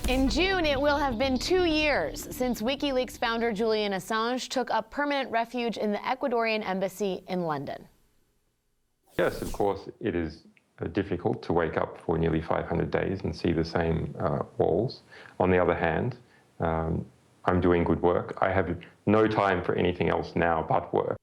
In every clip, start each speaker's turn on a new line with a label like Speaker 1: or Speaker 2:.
Speaker 1: In June, it will have been 2 years since Wikileaks founder Julian Assange took up permanent refuge in the Ecuadorian embassy in London.
Speaker 2: Yes, of course, it is difficult to wake up for nearly 500 days and see the same walls. On the other hand, I'm doing good work. I have no time for anything else now but work.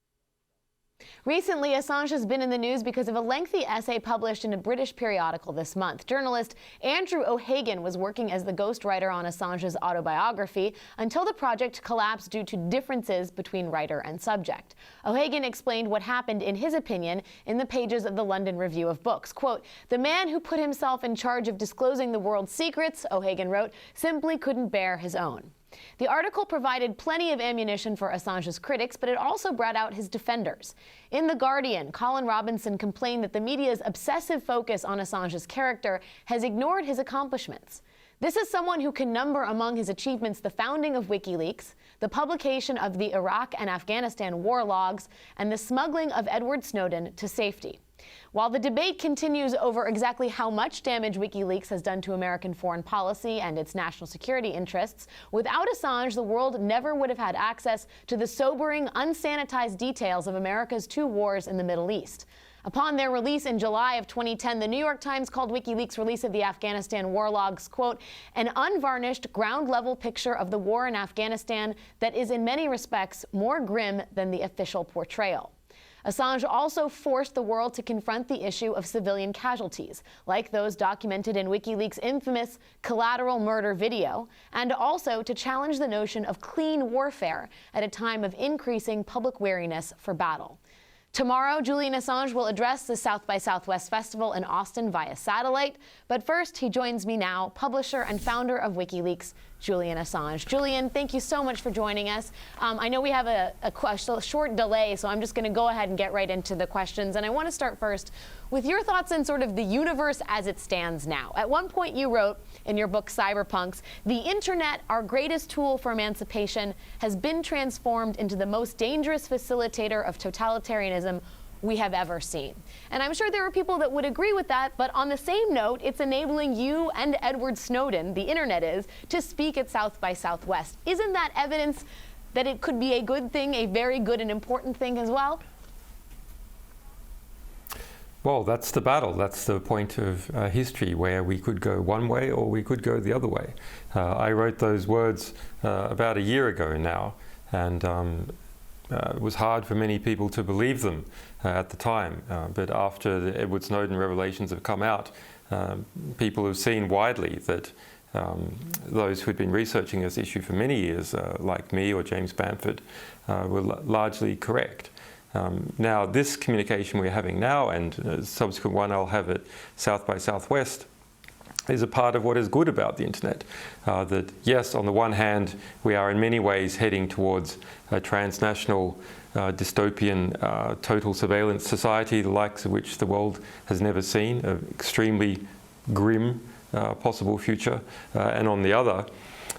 Speaker 1: Recently, Assange has been in the news because of a lengthy essay published in a British periodical this month. Journalist Andrew O'Hagan was working as the ghostwriter on Assange's autobiography until the project collapsed due to differences between writer and subject. O'Hagan explained what happened, in his opinion, in the pages of the London Review of Books. Quote, "The man who put himself in charge of disclosing the world's secrets," O'Hagan wrote, "simply couldn't bear his own." The article provided plenty of ammunition for Assange's critics, but it also brought out his defenders. In The Guardian, Colin Robinson complained that the media's obsessive focus on Assange's character has ignored his accomplishments. This is someone who can number among his achievements the founding of WikiLeaks, the publication of the Iraq and Afghanistan war logs, and the smuggling of Edward Snowden to safety. While the debate continues over exactly how much damage WikiLeaks has done to American foreign policy and its national security interests, without Assange, the world never would have had access to the sobering, unsanitized details of America's 2 wars in the Middle East. Upon their release in July of 2010, the New York Times called WikiLeaks' release of the Afghanistan war logs, quote, "an unvarnished, ground-level picture of the war in Afghanistan that is in many respects more grim than the official portrayal." Assange also forced the world to confront the issue of civilian casualties, like those documented in WikiLeaks' infamous collateral murder video, and also to challenge the notion of clean warfare at a time of increasing public wariness for battle. Tomorrow, Julian Assange will address the South by Southwest Festival in Austin via satellite. But first, he joins me now, publisher and founder of WikiLeaks, Julian Assange. Julian, thank you so much for joining us. I know we have a short delay, so I'm just going to go ahead and get right into the questions. And I want to start first with your thoughts on sort of the universe as it stands now. At one point, you wrote in your book, Cyberpunks, "The internet, our greatest tool for emancipation, has been transformed into the most dangerous facilitator of totalitarianism we have ever seen." And I'm sure there are people that would agree with that, but on the same note, it's enabling you and Edward Snowden, the internet is, to speak at South by Southwest. Isn't that evidence that it could be a good thing, a very good and important thing as well?
Speaker 3: Well, that's the battle. That's the point of history, where we could go one way or we could go the other way. I wrote those words about a year ago now, and it was hard for many people to believe them at the time. But after the Edward Snowden revelations have come out, people have seen widely that those who had been researching this issue for many years, like me or James Bamford, were largely correct. Now, this communication we're having now, and a subsequent one I'll have at South by Southwest, is a part of what is good about the internet. That yes, on the one hand, we are in many ways heading towards a transnational, dystopian, total surveillance society, the likes of which the world has never seen, an extremely grim possible future. And on the other,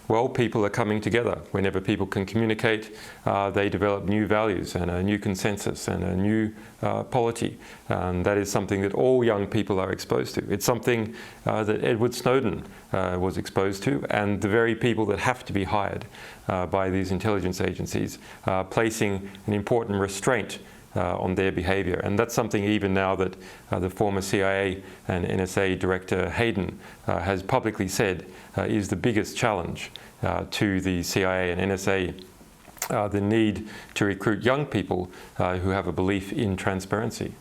Speaker 3: well, people are coming together. Whenever people can communicate, they develop new values and a new consensus and a new polity. That is something that all young people are exposed to. It's something that Edward Snowden was exposed to, and the very people that have to be hired by these intelligence agencies, placing an important restraint on their behavior. And that's something even now that the former CIA and NSA Director Hayden has publicly said is the biggest challenge to the CIA and NSA, the need to recruit young people who have a belief in transparency.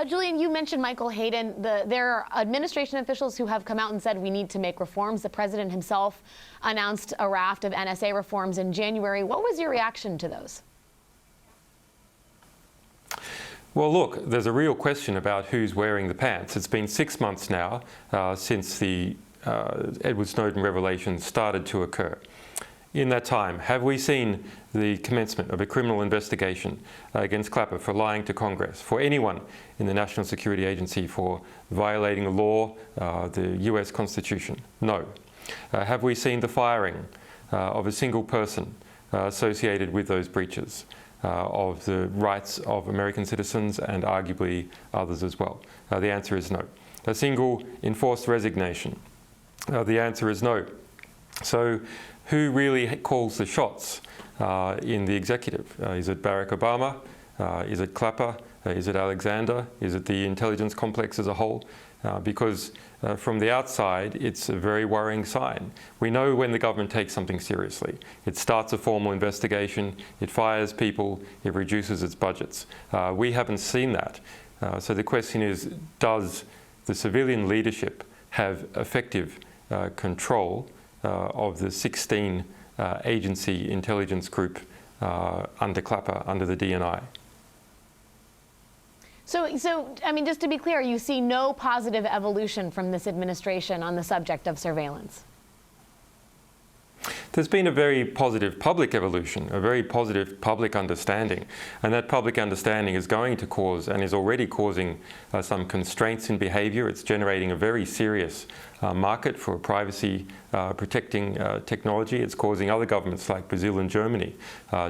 Speaker 1: Julian, you mentioned Michael Hayden. There are administration officials who have come out and said we need to make reforms. The president himself announced a raft of NSA reforms in January. What was your reaction to those?
Speaker 3: Well, look, there's a real question about who's wearing the pants. It's been 6 months now since the Edward Snowden revelations started to occur. In that time, have we seen the commencement of a criminal investigation against Clapper for lying to Congress, for anyone in the National Security Agency for violating the law, the US Constitution? No. Have we seen the firing of a single person associated with those breaches of the rights of American citizens and arguably others as well? The answer is no. A single enforced resignation The answer is no. So who really calls the shots in the executive? Is it Barack Obama? Is it Clapper? Is it Alexander? Is it the intelligence complex as a whole? Because from the outside, it's a very worrying sign. We know when the government takes something seriously. It starts a formal investigation, it fires people, it reduces its budgets. We haven't seen that. So the question is, does the civilian leadership have effective control of the 16 agency intelligence group under Clapper, under the DNI?
Speaker 1: So, I mean, just to be clear, you see no positive evolution from this administration on the subject of surveillance?
Speaker 3: There's been a very positive public evolution, a very positive public understanding. And that public understanding is going to cause, and is already causing, some constraints in behavior. It's generating a very serious market for privacy protecting technology. It's causing other governments like Brazil and Germany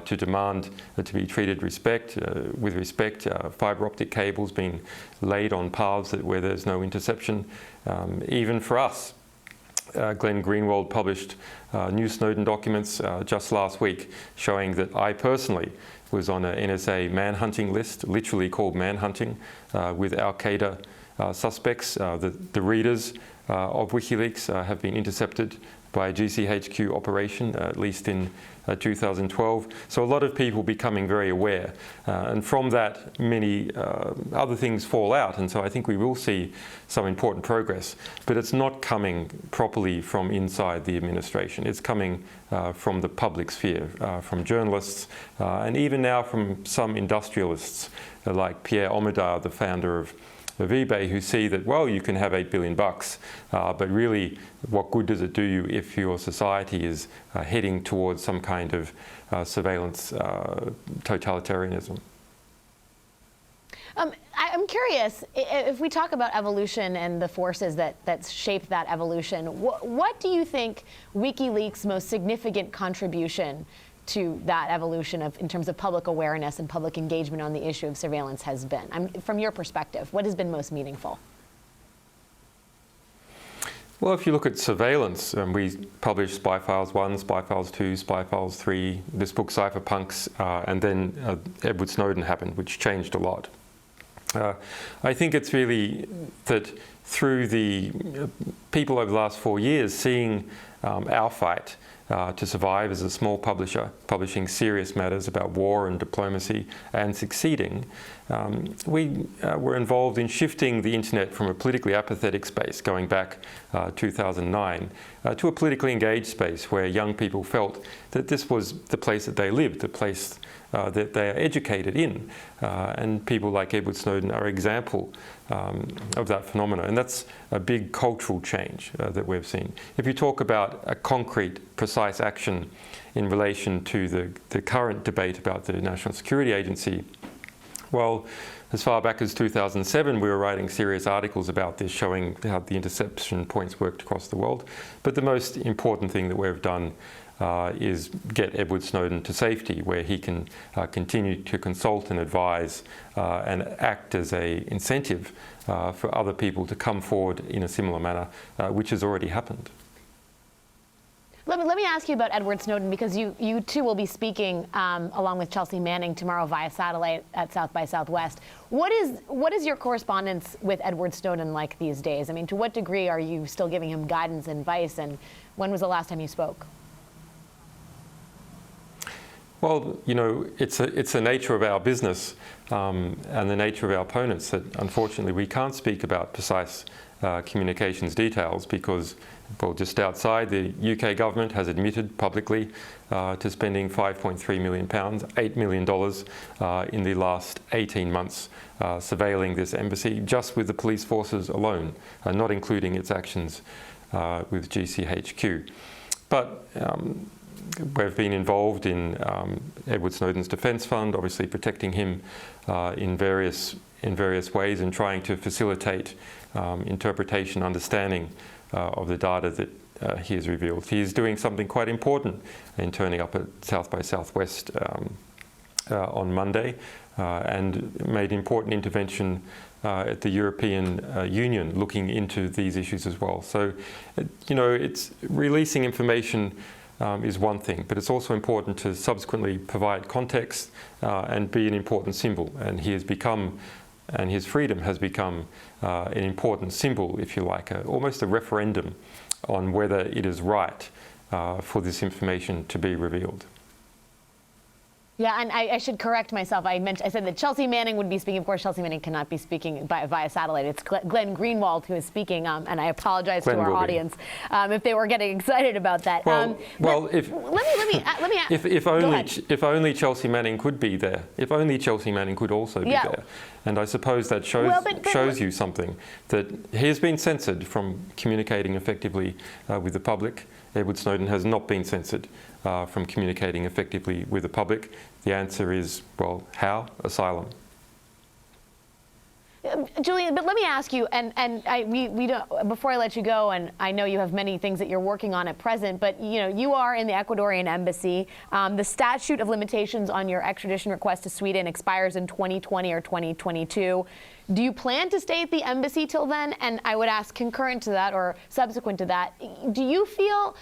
Speaker 3: to demand to be treated with respect, fiber optic cables being laid on paths where there's no interception. Even for us, Glenn Greenwald published new Snowden documents just last week showing that I personally was on an NSA manhunting list, literally called manhunting, with Al-Qaeda suspects. The readers of Wikileaks have been intercepted by a GCHQ operation, at least in 2012. So a lot of people becoming very aware. And from that, many other things fall out. And so I think we will see some important progress. But it's not coming properly from inside the administration. It's coming from the public sphere, from journalists, and even now from some industrialists like Pierre Omidyar, the founder of eBay, who see that, well, you can have $8 billion, but really, what good does it do you if your society is heading towards some kind of surveillance totalitarianism?
Speaker 1: I'm curious, if we talk about evolution and the forces that shaped that evolution, what do you think WikiLeaks' most significant contribution to that evolution in terms of public awareness and public engagement on the issue of surveillance has been? From your perspective, what has been most meaningful?
Speaker 3: Well, if you look at surveillance, we published Spy Files 1, Spy Files 2, Spy Files 3, this book Cypherpunks, and then Edward Snowden happened, which changed a lot. I think it's really that through the people over the last 4 years seeing our fight to survive as a small publisher, publishing serious matters about war and diplomacy and succeeding, we were involved in shifting the internet from a politically apathetic space going back 2009 to a politically engaged space where young people felt that this was the place that they lived, the place that they are educated in. And people like Edward Snowden are an example of that phenomenon. And that's a big cultural change that we've seen. If you talk about a concrete, precise action in relation to the current debate about the National Security Agency, well, as far back as 2007, we were writing serious articles about this, showing how the interception points worked across the world. But the most important thing that we've done is get Edward Snowden to safety, where he can continue to consult and advise and act as an incentive for other people to come forward in a similar manner, which has already happened.
Speaker 1: Let me ask you about Edward Snowden, because you too will be speaking along with Chelsea Manning tomorrow via satellite at South by Southwest. What is your correspondence with Edward Snowden like these days? I mean, to what degree are you still giving him guidance and advice, and when was the last time you spoke?
Speaker 3: Well, you know, it's the nature of our business and the nature of our opponents that unfortunately we can't speak about precise communications details because, well, just outside, the UK government has admitted publicly to spending £5.3 million, $8 million in the last 18 months surveilling this embassy, just with the police forces alone, not including its actions with GCHQ. But we've been involved in Edward Snowden's defence fund, obviously protecting him in various ways and trying to facilitate interpretation, understanding of the data that he has revealed. He is doing something quite important in turning up at South by Southwest on Monday and made important intervention at the European Union looking into these issues as well. So, it's releasing information is one thing, but it's also important to subsequently provide context and be an important symbol. And he has become, and his freedom has become an important symbol, if you like, almost a referendum on whether it is right for this information to be revealed.
Speaker 1: Yeah, and I should correct myself. I said that Chelsea Manning would be speaking. Of course, Chelsea Manning cannot be speaking via satellite. It's Glenn Greenwald who is speaking, and I apologize to our audience if they were getting excited about that.
Speaker 3: If only Chelsea Manning could be there. If only Chelsea Manning could also be there. And I suppose that shows you something, that he has been censored from communicating effectively with the public. Edward Snowden has not been censored from communicating effectively with the public. The answer is, well, how? Asylum.
Speaker 1: Julian, but let me ask you, we don't, before I let you go, and I know you have many things that you're working on at present, but you are in the Ecuadorian embassy. The statute of limitations on your extradition request to Sweden expires in 2020 or 2022. Do you plan to stay at the embassy till then? And I would ask, concurrent to that or subsequent to that, do you feel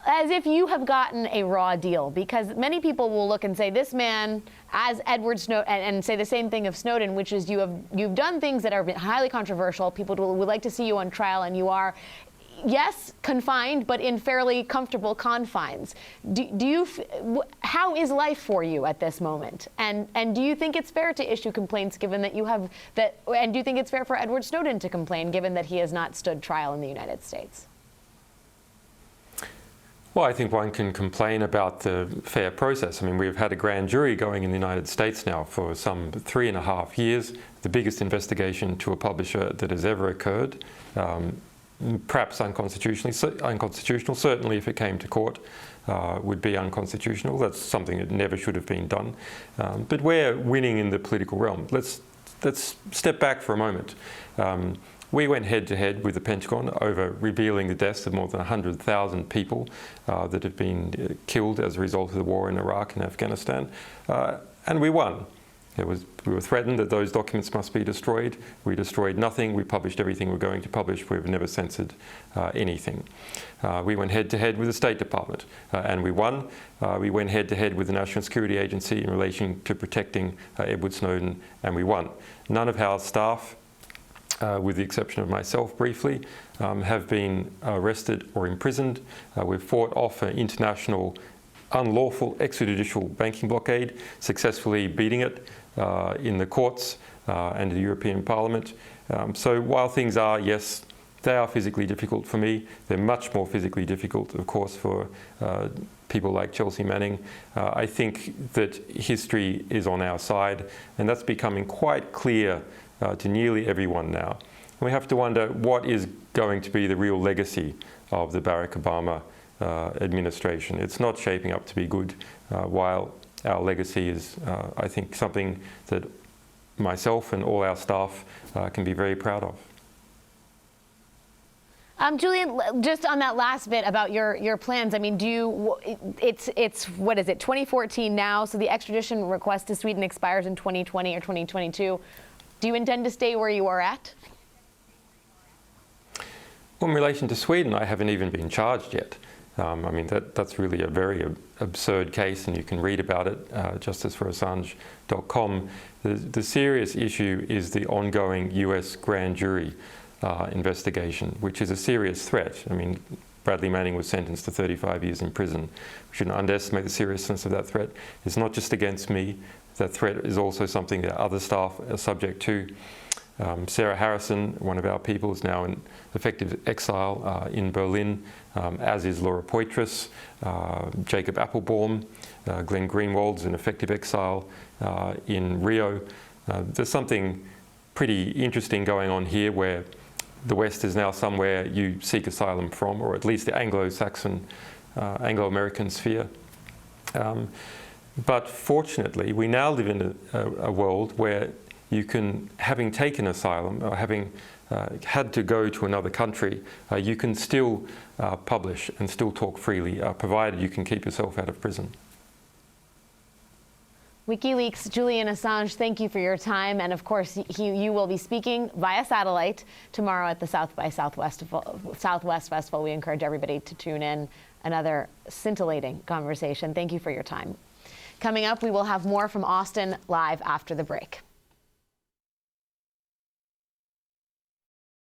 Speaker 1: as if you have gotten a raw deal? Because many people will look and say, this man, as Edward Snowden, and say the same thing of Snowden, which is you've done things that are highly controversial. People would like to see you on trial, and you are, yes, confined, but in fairly comfortable confines. How is life for you at this moment? And do you think it's fair to issue complaints given that you have that? And do you think it's fair for Edward Snowden to complain given that he has not stood trial in the United States?
Speaker 3: Well, I think one can complain about the fair process. I mean, we've had a grand jury going in the United States now for some 3.5 years, the biggest investigation to a publisher that has ever occurred. Perhaps unconstitutional, certainly if it came to court, would be unconstitutional. That's something that never should have been done. But we're winning in the political realm. Let's step back for a moment. We went head-to-head with the Pentagon over revealing the deaths of more than 100,000 people that have been killed as a result of the war in Iraq and Afghanistan, and we won. We were threatened that those documents must be destroyed. We destroyed nothing. We published everything we're going to publish. We've never censored anything. We went head-to-head with the State Department, and we won. We went head-to-head with the National Security Agency in relation to protecting Edward Snowden, and we won. None of our staff, with the exception of myself briefly, have been arrested or imprisoned. We've fought off an international unlawful extrajudicial banking blockade, successfully beating it in the courts and the European Parliament. So while things are, yes, they are physically difficult for me, they're much more physically difficult, of course, for people like Chelsea Manning. I think that history is on our side, and that's becoming quite clear to nearly everyone now. And we have to wonder what is going to be the real legacy of the Barack Obama administration. It's not shaping up to be good, while our legacy is, I think, something that myself and all our staff can be very proud of.
Speaker 1: Julian, just on that last bit about your plans, I mean, it's what is it, 2014 now, so the extradition request to Sweden expires in 2020 or 2022. Do you intend to stay where you are at?
Speaker 3: Well, in relation to Sweden, I haven't even been charged yet. I mean, that's really a very absurd case, and you can read about it, justiceforassange.com. The serious issue is the ongoing US grand jury investigation, which is a serious threat. I mean, Bradley Manning was sentenced to 35 years in prison. We shouldn't underestimate the seriousness of that threat. It's not just against me. That threat is also something that other staff are subject to. Sarah Harrison, one of our people, is now in effective exile in Berlin, as is Laura Poitras, Jacob Appelbaum, Glenn Greenwald's in effective exile in Rio. There's something pretty interesting going on here where the West is now somewhere you seek asylum from, or at least the Anglo-Saxon, Anglo-American sphere. But fortunately, we now live in a world where you can, having taken asylum or having had to go to another country, you can still publish and still talk freely, provided you can keep yourself out of prison.
Speaker 1: WikiLeaks' Julian Assange, thank you for your time. And of course, you will be speaking via satellite tomorrow at the South by Southwest Festival. We encourage everybody to tune in. Another scintillating conversation. Thank you for your time. Coming up, we will have more from Austin live after the break.